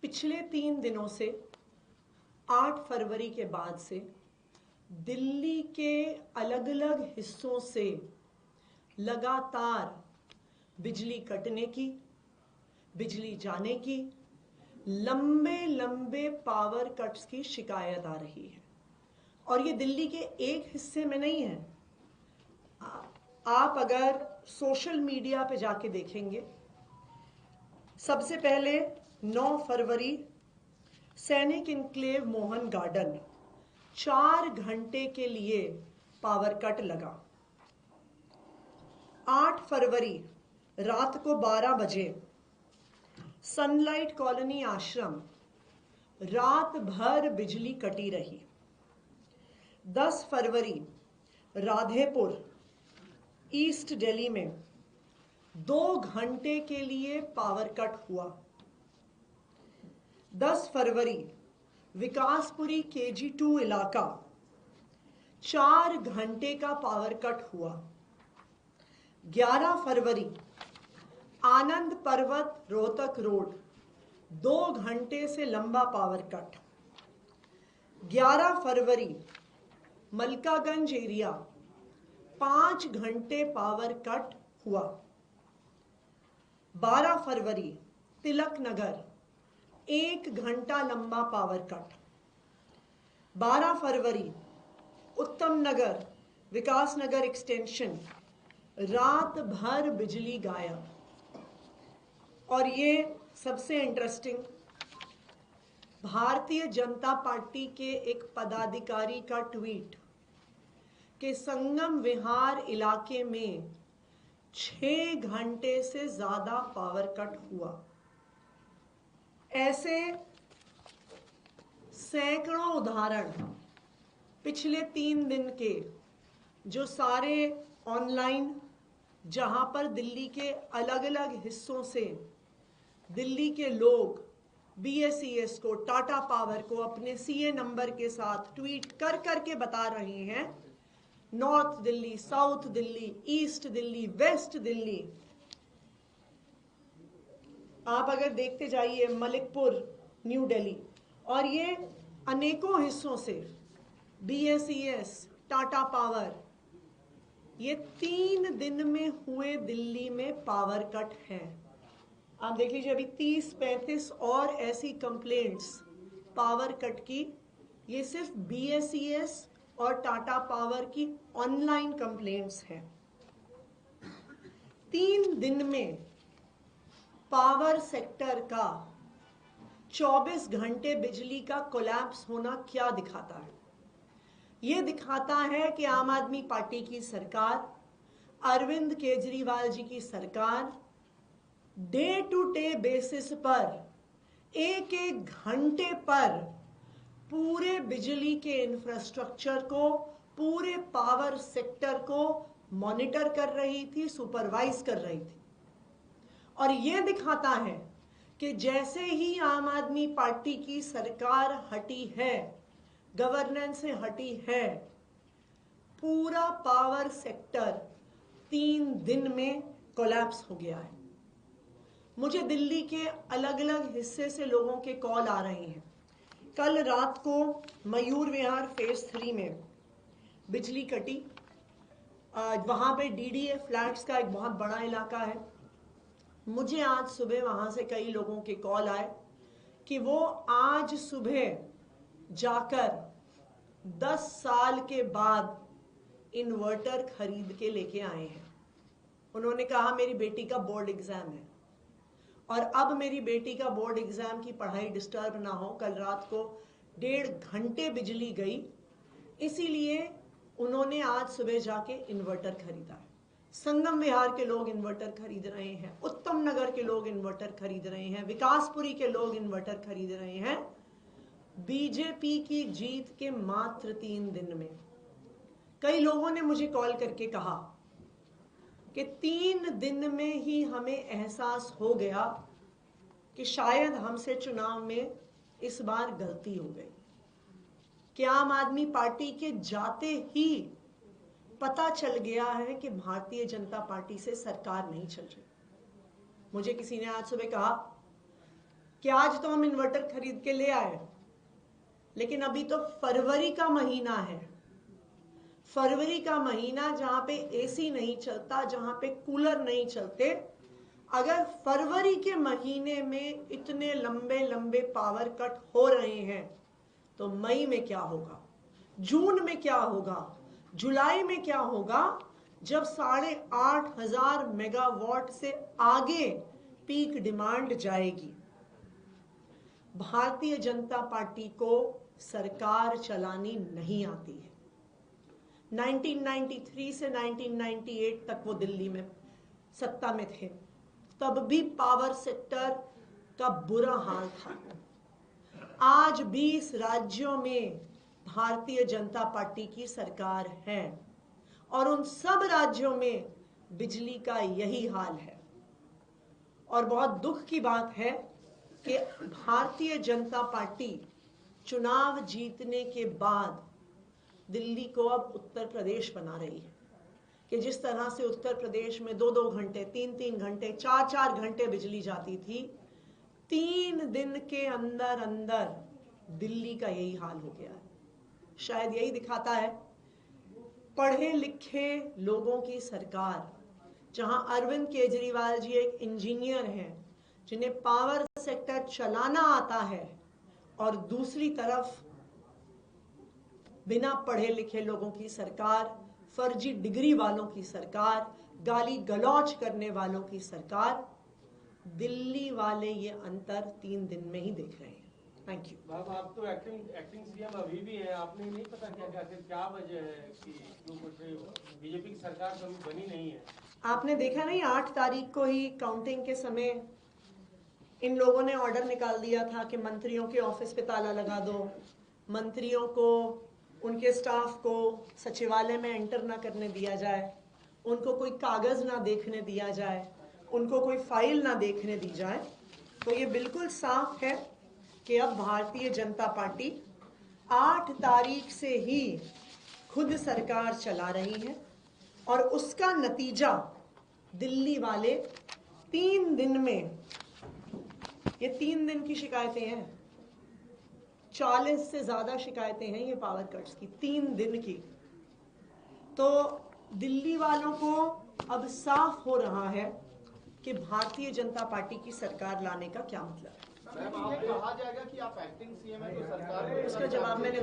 पिछले 3 दिनों से 8 फरवरी के बाद से दिल्ली के अलग अलग हिस्सों से लगातार बिजली कटने की, बिजली जाने की, लंबे लंबे पावर कट्स की शिकायत आ रही है। और ये दिल्ली के एक हिस्से में नहीं है। आप अगर सोशल मीडिया पे जाके देखेंगे, सबसे पहले 9 फरवरी सैनिक इनक्लेव मोहन गार्डन 4 घंटे के लिए पावर कट लगा। 8 फरवरी रात को 12 बजे सनलाइट कॉलोनी आश्रम रात भर बिजली कटी रही। 10 फरवरी राधेपुर ईस्ट दिल्ली में 2 घंटे के लिए पावर कट हुआ। 10 फरवरी विकासपुरी KG2 इलाका 4 घंटे का पावर कट हुआ। 11 फरवरी आनंद पर्वत रोहतक रोड 2 घंटे से लंबा पावर कट। 11 फरवरी मलकागंज एरिया 5 घंटे पावर कट हुआ। 12 फरवरी तिलक नगर 1 घंटा लंबा पावर कट। 12 फरवरी उत्तम नगर विकास नगर एक्सटेंशन रात भर बिजली गायब। और ये सबसे इंटरेस्टिंग, भारतीय जनता पार्टी के एक पदाधिकारी का ट्वीट कि संगम विहार इलाके में 6 घंटे से ज्यादा पावर कट हुआ। ऐसे सैकड़ों उदाहरण पिछले 3 दिन के जो सारे ऑनलाइन, जहां पर दिल्ली के अलग अलग हिस्सों से दिल्ली के लोग BSES को, टाटा पावर को अपने CA नंबर के साथ ट्वीट कर करके बता रहे हैं, north Delhi, south Delhi, east Delhi, west Delhi. आप अगर देखते जाइए मलिकपुर, न्यू दिल्ली, और ये अनेकों हिस्सों से BSES, टाटा पावर, ये 3 दिन में हुए दिल्ली में पावर कट है। आप देख लीजिए, अभी 30-35 और ऐसी कंप्लेंट्स पावर कट की। ये सिर्फ BSES और टाटा पावर की ऑनलाइन कंप्लेंट्स हैं। 3 दिन में पावर सेक्टर का 24 घंटे बिजली का कोलैप्स होना क्या दिखाता है? ये दिखाता है कि आम आदमी पार्टी की सरकार, अरविंद केजरीवाल जी की सरकार डे टू डे बेसिस पर एक एक घंटे पर पूरे बिजली के इंफ्रास्ट्रक्चर को, पूरे पावर सेक्टर को मॉनिटर कर रही थी, सुपरवाइज कर रही थी। और यह दिखाता है कि जैसे ही आम आदमी पार्टी की सरकार हटी है, गवर्नेंस से हटी है, पूरा पावर सेक्टर 3 दिन में कोलैप्स हो गया है। मुझे दिल्ली के अलग अलग हिस्से से लोगों के कॉल आ रहे हैं। कल रात को मयूर विहार फेज 3 में बिजली कटी। वहां पे DDA फ्लैट्स का एक बहुत बड़ा इलाका है। मुझे आज सुबह वहां से कई लोगों के कॉल आए कि वो आज सुबह जाकर 10 साल के बाद इन्वर्टर खरीद के लेके आए हैं। उन्होंने कहा मेरी बेटी का बोर्ड एग्जाम है और अब मेरी बेटी का बोर्ड एग्जाम की पढ़ाई डिस्टर्ब ना हो। कल रात को 1.5 घंटे बिजली गई, इसीलिए उन्होंने आज सुबह जाके इन्वर्टर खरीदा है। संगम विहार के लोग इन्वर्टर खरीद रहे हैं, उत्तम नगर के लोग इन्वर्टर खरीद रहे हैं, विकासपुरी के लोग इन्वर्टर खरीद रहे हैं। बीजेपी की जीत के मात्र 3 दिन में कई लोगों ने मुझे कॉल करके कहा कि 3 दिन में ही हमें एहसास हो गया कि शायद हमसे चुनाव में इस बार गलती हो गई, कि आम आदमी पार्टी के जाते ही पता चल गया है कि भारतीय जनता पार्टी से सरकार नहीं चल रही। मुझे किसी ने आज सुबह कहा कि आज तो हम इन्वर्टर खरीद के ले आए, लेकिन अभी तो फरवरी का महीना है, फरवरी का महीना जहां पे एसी नहीं चलता, जहां पे कूलर नहीं चलते, अगर फरवरी के महीने में इतने लंबे लंबे पावर कट हो रहे हैं तो मई में क्या होगा, जून में क्या होगा, जुलाई में क्या होगा, जब 8,500 मेगावाट से आगे पीक डिमांड जाएगी। भारतीय जनता पार्टी को सरकार चलानी नहीं आती है। 1993 से 1998 तक वो दिल्ली में सत्ता में थे, तब भी पावर सेक्टर का बुरा हाल था। आज 20 राज्यों में भारतीय जनता पार्टी की सरकार है और उन सब राज्यों में बिजली का यही हाल है। और बहुत दुख की बात है कि भारतीय जनता पार्टी चुनाव जीतने के बाद दिल्ली को अब उत्तर प्रदेश बना रही है कि जिस तरह से उत्तर प्रदेश में 2-2 घंटे, 3-3 घंटे, 4-4 घंटे बिजली जाती थी, 3 दिन के अंदर अंदर दिल्ली का यही हाल हो गया है। शायद यही दिखाता है पढ़े लिखे लोगों की सरकार, जहां अरविंद केजरीवाल जी एक इंजीनियर हैं जिन्हें पावर सेक्टर चलाना आता है, और दूसरी तरफ बिना पढ़े लिखे लोगों की सरकार, फर्जी डिग्री वालों की सरकार, गाली गलौज करने वालों की सरकार। दिल्ली वाले ये अंतर 3 दिन में ही देख रहे हैं। Thank you. मैम, आप तो एक्टिंग सीएम अभी भी हैं, आपने नहीं पता क्या वजह है कि क्यों कुछ बीजेपी की सरकार कभी बनी नहीं है? आपने देखा नहीं, 8 तारीख को ही काउंटिंग के समय इन लोगों ने ऑर्डर निकाल दिया था कि मंत्रियों के ऑफिस पे ताला लगा दो, मंत्रियों को, उनके स्टाफ को सचिवालय में एंटर ना करने दिया जाए, उनको कोई कागज ना देखने दिया जाए, उनको कोई फाइल ना देखने दी जाए। तो ये बिल्कुल साफ है कि अब भारतीय जनता पार्टी 8 तारीख से ही खुद सरकार चला रही है और उसका नतीजा दिल्ली वाले 3 दिन में, ये 3 दिन की शिकायतें हैं, 40 से ज्यादा शिकायतें हैं ये पावर कट्स की 3 दिन की। तो दिल्ली वालों को अब साफ हो रहा है कि भारतीय जनता पार्टी की सरकार लाने का क्या मतलब है। मैम, आपको कहा जाएगा कि आप एक्टिंग सीएम है तो सरकार, इसका जवाब मैंने